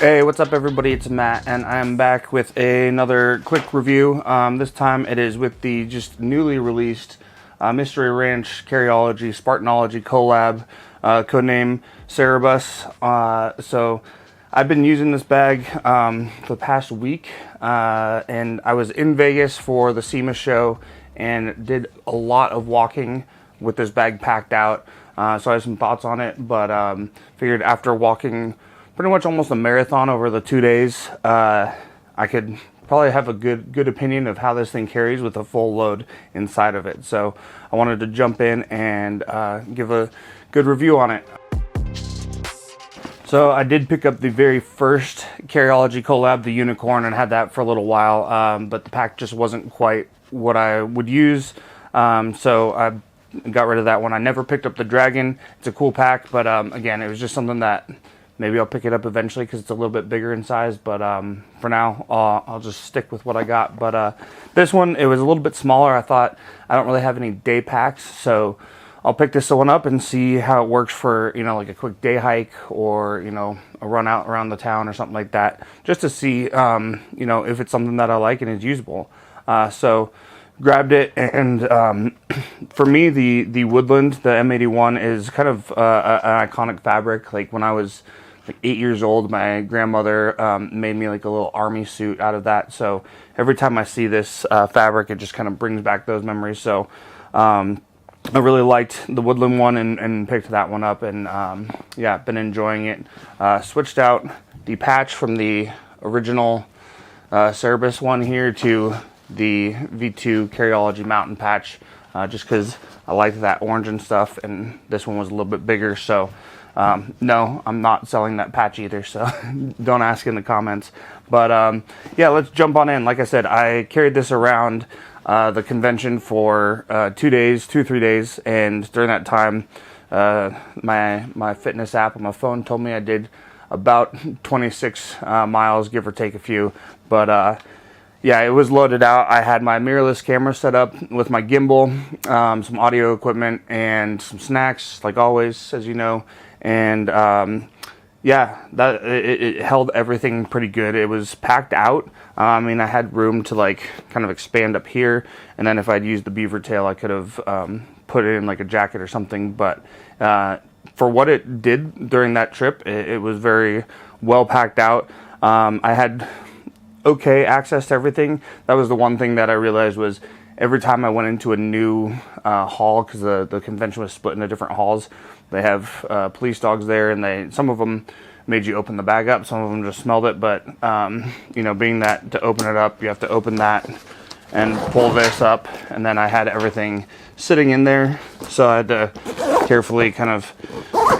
Hey, what's up everybody, it's Matt, and I'm back with another quick review. This time it is with the just newly released Mystery Ranch Carryology Spartanology collab, codename Cerberus. So I've been using this bag for the past week, and I was in Vegas for the SEMA show and did a lot of walking with this bag packed out. So I have some thoughts on it, but figured after walking pretty much almost a marathon over the 2 days, I could probably have a good opinion of how this thing carries with a full load inside of it. So I wanted to jump in and give a good review on it. So I did pick up the very first Carryology collab, the Unicorn, and had that for a little while, but the pack just wasn't quite what I would use, so I got rid of that one. I never picked up the Dragon. It's a cool pack, but again, it was just something that maybe I'll pick it up eventually because it's a little bit bigger in size, but for now, I'll just stick with what I got. But this one, it was a little bit smaller. I thought I don't really have any day packs, so I'll pick this one up and see how it works for, you know, like a quick day hike or, you know, a run out around the town or something like that, just to see, you know, if it's something that I like and is usable. So grabbed it, and for me, the Woodland, the M81, is kind of an iconic fabric. Like when I was like 8 years old, my grandmother made me like a little army suit out of that. So every time I see this fabric, it just kind of brings back those memories. So I really liked the Woodland one and picked that one up, and yeah, been enjoying it. Switched out the patch from the original Cerberus one here to the V2 Carryology Mountain patch, just because I liked that orange and stuff, and this one was a little bit bigger. So no, I'm not selling that patch either, so don't ask in the comments. But yeah, let's jump on in. Like I said, I carried this around the convention for 3 days, and during that time, my fitness app on my phone told me I did about 26 miles, give or take a few. But yeah, it was loaded out. I had my mirrorless camera set up with my gimbal, some audio equipment, and some snacks, like always, as you know. And yeah, that it held everything pretty good. It was packed out. I mean, I had room to like kind of expand up here, and then if I'd used the beaver tail, I could have put it in like a jacket or something. But for what it did during that trip, it was very well packed out. I had okay access to everything. That was the one thing that I realized was every time I went into a new hall, because the convention was split into different halls, they have police dogs there, and some of them made you open the bag up, some of them just smelled it. But you know, being that to open it up, you have to open that and pull this up, and then I had everything sitting in there, so I had to carefully kind of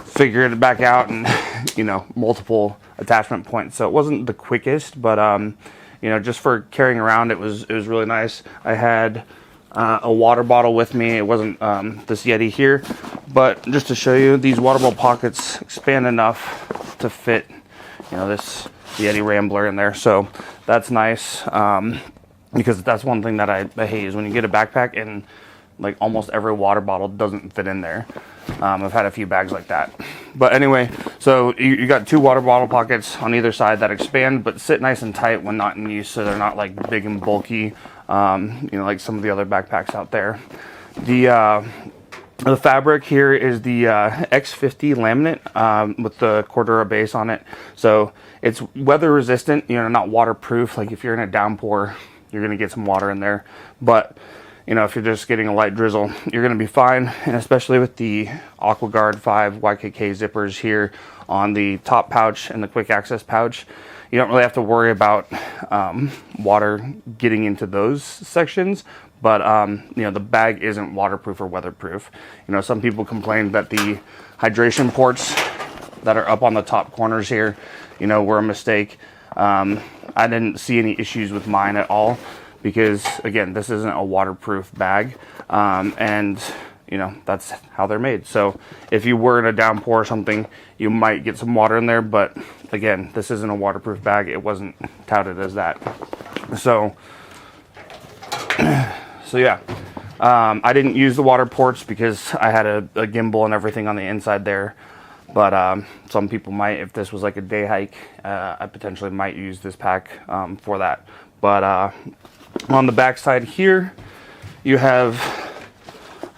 figure it back out, and you know, multiple attachment points. So it wasn't the quickest, but you know, just for carrying around, it was really nice. I had a water bottle with me. It wasn't this Yeti here, but just to show you, these water bottle pockets expand enough to fit, you know, this Yeti Rambler in there. So that's nice, because that's one thing that I hate is when you get a backpack and like almost every water bottle doesn't fit in there. I've had a few bags like that. But anyway, so you got two water bottle pockets on either side that expand but sit nice and tight when not in use, so they're not like big and bulky, you know, like some of the other backpacks out there. The fabric here is the X50 laminate with the Cordura base on it. So it's weather resistant, you know, not waterproof. Like if you're in a downpour, you're going to get some water in there. But you know, if you're just getting a light drizzle, you're going to be fine. And especially with the AquaGuard 5 YKK zippers here on the top pouch and the quick access pouch, you don't really have to worry about water getting into those sections. But you know, the bag isn't waterproof or weatherproof. You know, some people complained that the hydration ports that are up on the top corners here, you know, were a mistake. I didn't see any issues with mine at all, because again, this isn't a waterproof bag, and you know, that's how they're made. So if you were in a downpour or something, you might get some water in there, but again, this isn't a waterproof bag. It wasn't touted as that. So yeah, I didn't use the water ports because I had a gimbal and everything on the inside there. but some people might, if this was like a day hike, I potentially might use this pack for that. But on the back side here, you have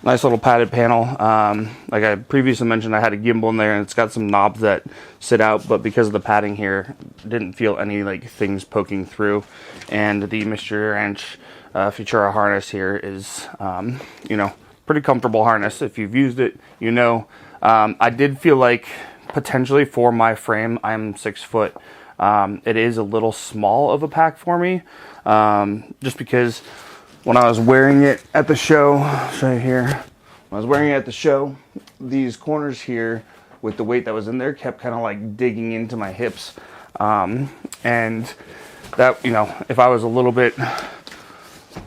nice little padded panel. Like I previously mentioned, I had a gimbal in there, and it's got some knobs that sit out, but because of the padding here, didn't feel any like things poking through. And the Mystery Ranch Futura harness here is, you know, pretty comfortable harness. If you've used it, you know. I did feel like potentially for my frame, I'm 6 foot. It is a little small of a pack for me, just because when I was wearing it at the show, I'll show you here. When I was wearing it at the show, these corners here with the weight that was in there kept kind of like digging into my hips. And that, you know, if I was a little bit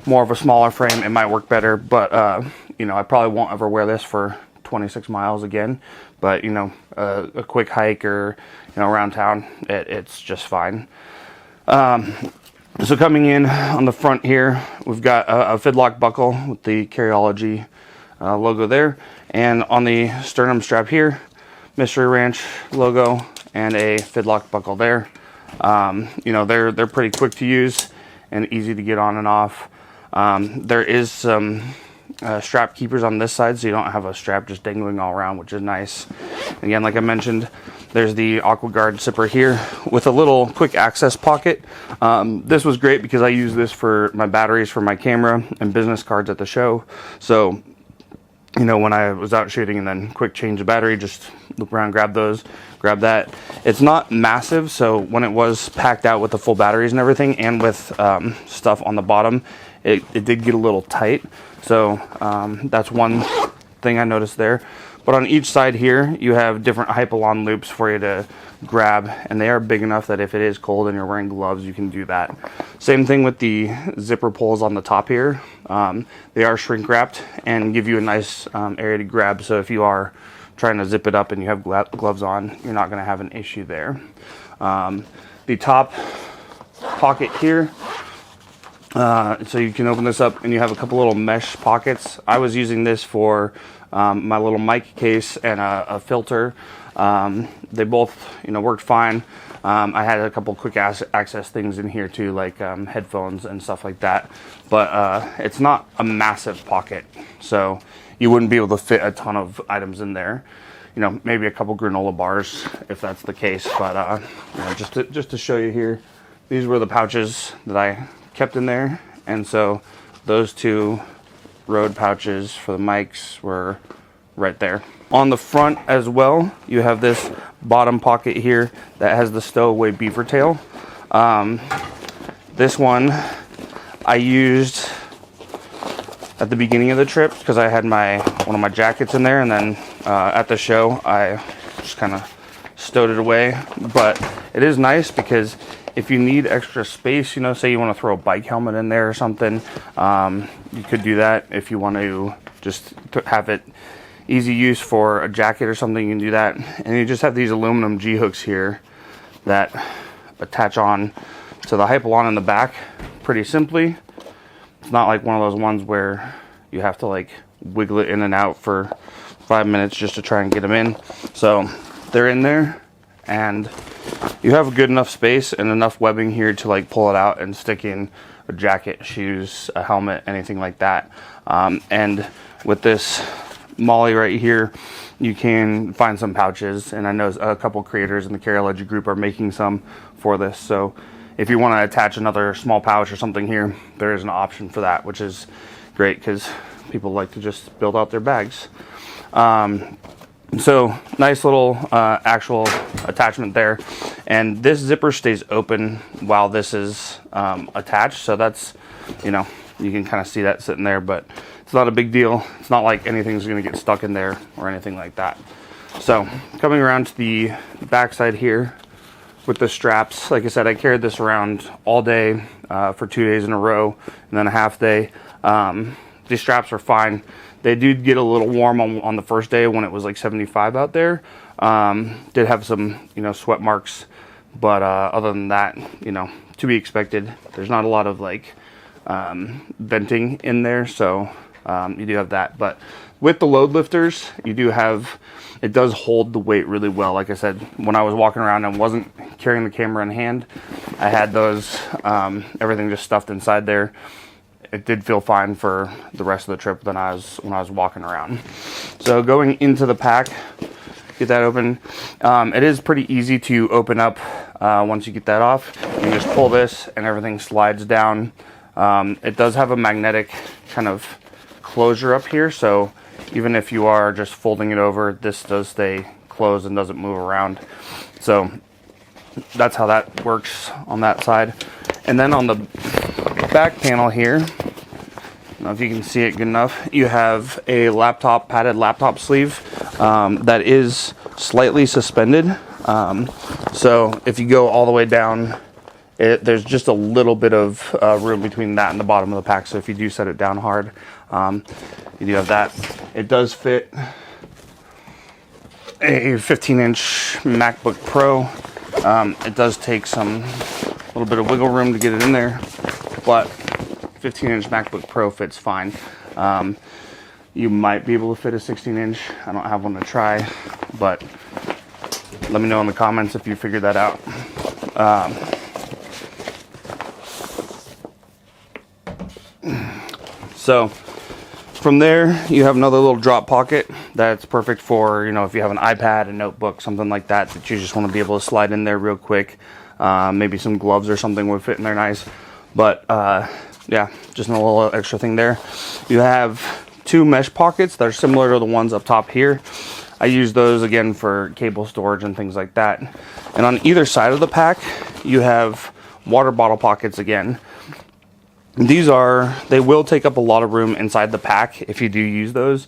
more of a smaller frame, it might work better. But, you know, I probably won't ever wear this for 26 miles again. But, you know, a quick hike or, you know, around town, it's just fine. So coming in on the front here, we've got a fidlock buckle with the Carryology logo there. And on the sternum strap here, Mystery Ranch logo and a fidlock buckle there. You know, they're pretty quick to use and easy to get on and off. There is some strap keepers on this side, so you don't have a strap just dangling all around, which is nice. Again, like I mentioned, there's the AquaGuard zipper here with a little quick access pocket. This was great because I use this for my batteries for my camera and business cards at the show. So, you know, when I was out shooting and then quick change the battery, just loop around, grab those, grab that. It's not massive, so when it was packed out with the full batteries and everything, and with stuff on the bottom, it did get a little tight. So that's one thing I noticed there. But on each side here, you have different Hypalon loops for you to grab, and they are big enough that if it is cold and you're wearing gloves, you can do that. Same thing with the zipper pulls on the top here. They are shrink wrapped and give you a nice area to grab, so if you are trying to zip it up and you have gloves on, you're not going to have an issue there. The top pocket here, so you can open this up and you have a couple little mesh pockets. I was using this for my little mic case and a filter. They both, you know, worked fine. I had a couple quick access things in here too, like headphones and stuff like that. But it's not a massive pocket, so you wouldn't be able to fit a ton of items in there. You know, maybe a couple granola bars if that's the case. But you know, just to show you here, these were the pouches that I kept in there, and so those two Rode pouches for the mics were right there. On the front as well, you have this bottom pocket here that has the stowaway beaver tail. This one I used at the beginning of the trip because I had one of my jackets in there, and then at the show I just kind of stowed it away. But it is nice because if you need extra space, you know, say you want to throw a bike helmet in there or something, you could do that. If you want to just have it easy use for a jacket or something, you can do that. And you just have these aluminum G-hooks here that attach on to the Hypalon in the back pretty simply. It's not like one of those ones where you have to like wiggle it in and out for 5 minutes just to try and get them in. So they're in there, and you have a good enough space and enough webbing here to like pull it out and stick in a jacket, shoes, a helmet, anything like that. And with this Molly right here, you can find some pouches, and I know a couple creators in the Carryology group are making some for this. So if you want to attach another small pouch or something here, there is an option for that, which is great because people like to just build out their bags. So nice little actual attachment there, and this zipper stays open while this is attached, so that's, you know, you can kind of see that sitting there, but it's not a big deal. It's not like anything's going to get stuck in there or anything like that. So coming around to the back side here with the straps, like I said, I carried this around all day for 2 days in a row and then a half day. These straps are fine. They did get a little warm on the first day when it was like 75 out there. Did have some, you know, sweat marks, but other than that, you know, to be expected. There's not a lot of like venting in there, so you do have that. But with the load lifters, you do have, it does hold the weight really well. Like I said, when I was walking around and wasn't carrying the camera in hand, I had those, everything just stuffed inside there. It did feel fine for the rest of the trip when I was walking around. So going into the pack, get that open. It is pretty easy to open up once you get that off. You just pull this and everything slides down. It does have a magnetic kind of closure up here, so even if you are just folding it over, this does stay closed and doesn't move around. So that's how that works on that side. And then on the back panel here, I don't know if you can see it good enough, you have a padded laptop sleeve that is slightly suspended. So if you go all the way down, there's just a little bit of room between that and the bottom of the pack. So if you do set it down hard, you do have that. It does fit a 15-inch MacBook Pro. It does take a little bit of wiggle room to get it in there, but 15-inch MacBook Pro fits fine. You might be able to fit a 16-inch. I don't have one to try, but let me know in the comments if you figured that out. So from there, you have another little drop pocket that's perfect for, if you have an iPad, a notebook, something like that you just want to be able to slide in there real quick. Maybe some gloves or something would fit in there nice. But yeah, just a little extra thing there. You have 2 mesh pockets that are similar to the ones up top here. I use those again for cable storage and things like that. And on either side of the pack, you have water bottle pockets again. They will take up a lot of room inside the pack if you do use those.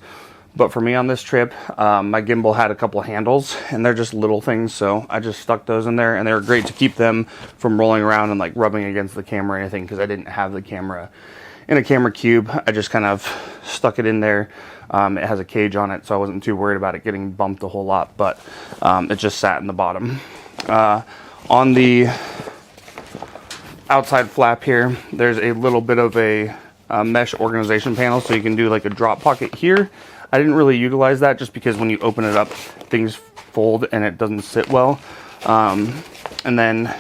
But for me on this trip, my gimbal had a couple of handles and they're just little things. So I just stuck those in there, and they were great to keep them from rolling around and like rubbing against the camera or anything, because I didn't have the camera in a camera cube. I just kind of stuck it in there. It has a cage on it, so I wasn't too worried about it getting bumped a whole lot, but it just sat in the bottom. On the outside flap here, there's a little bit of a mesh organization panel, so you can do like a drop pocket here. I didn't really utilize that just because when you open it up, things fold and it doesn't sit well. And then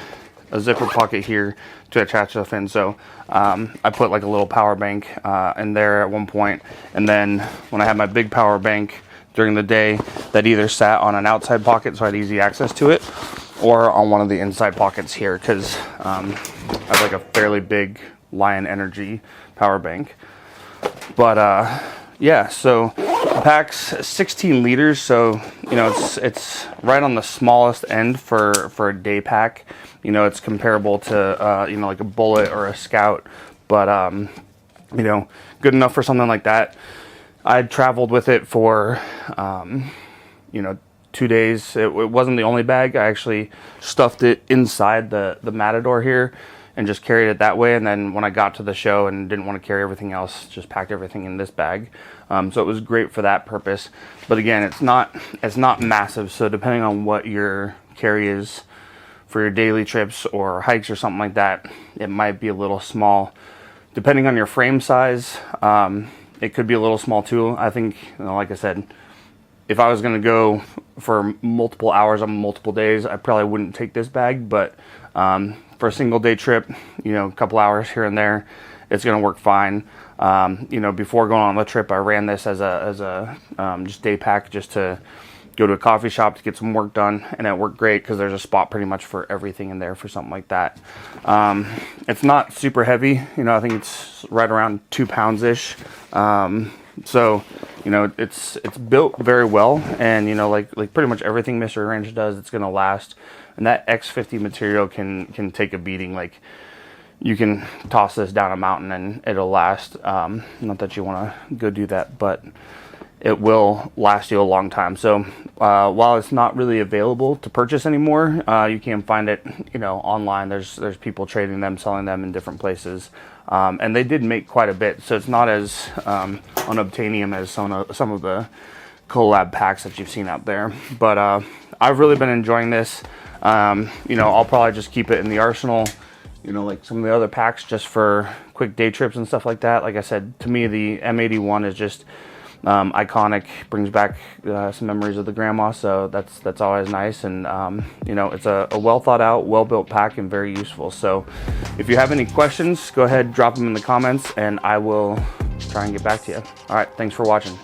a zipper pocket here to attach stuff in. So I put like a little power bank in there at one point, and then when I had my big power bank during the day, that either sat on an outside pocket so I had easy access to it, or on one of the inside pockets here, because I have like a fairly big Lion Energy power bank. But yeah, so the pack's 16 liters, so it's right on the smallest end for a day pack. It's comparable to like a Bullet or a Scout, but good enough for something like that. I traveled with it for 2 days. It wasn't the only bag. I actually stuffed it inside the Matador here and just carried it that way. And then when I got to the show and didn't want to carry everything else, just packed everything in this bag. So it was great for that purpose. But again, it's not massive. So depending on what your carry is for your daily trips or hikes or something like that, it might be a little small. Depending on your frame size, it could be a little small too. I think, like I said, if I was going to go for multiple hours on multiple days, I probably wouldn't take this bag. But for a single day trip, a couple hours here and there, it's going to work fine. Before going on the trip, I ran this as a just day pack, just to go to a coffee shop to get some work done, and it worked great because there's a spot pretty much for everything in there for something like that. It's not super heavy. I think it's right around 2 pounds ish. So it's built very well, and like pretty much everything Mystery Ranch does, it's gonna last. And that X50 material can take a beating. Like, you can toss this down a mountain and it'll last. Not that you want to go do that, but it will last you a long time. So while it's not really available to purchase anymore, you can find it online. There's people trading them, selling them in different places, and they did make quite a bit, so it's not as unobtainium as some of the collab packs that you've seen out there. But I've really been enjoying this. I'll probably just keep it in the arsenal, you know, like some of the other packs just for quick day trips and stuff like that. Like I said, to me, the M81 is just iconic, brings back some memories of the grandma, so that's always nice. And you know, it's a well thought out, well built pack and very useful. So if you have any questions, go ahead, drop them in the comments and I will try and get back to you. All right, thanks for watching.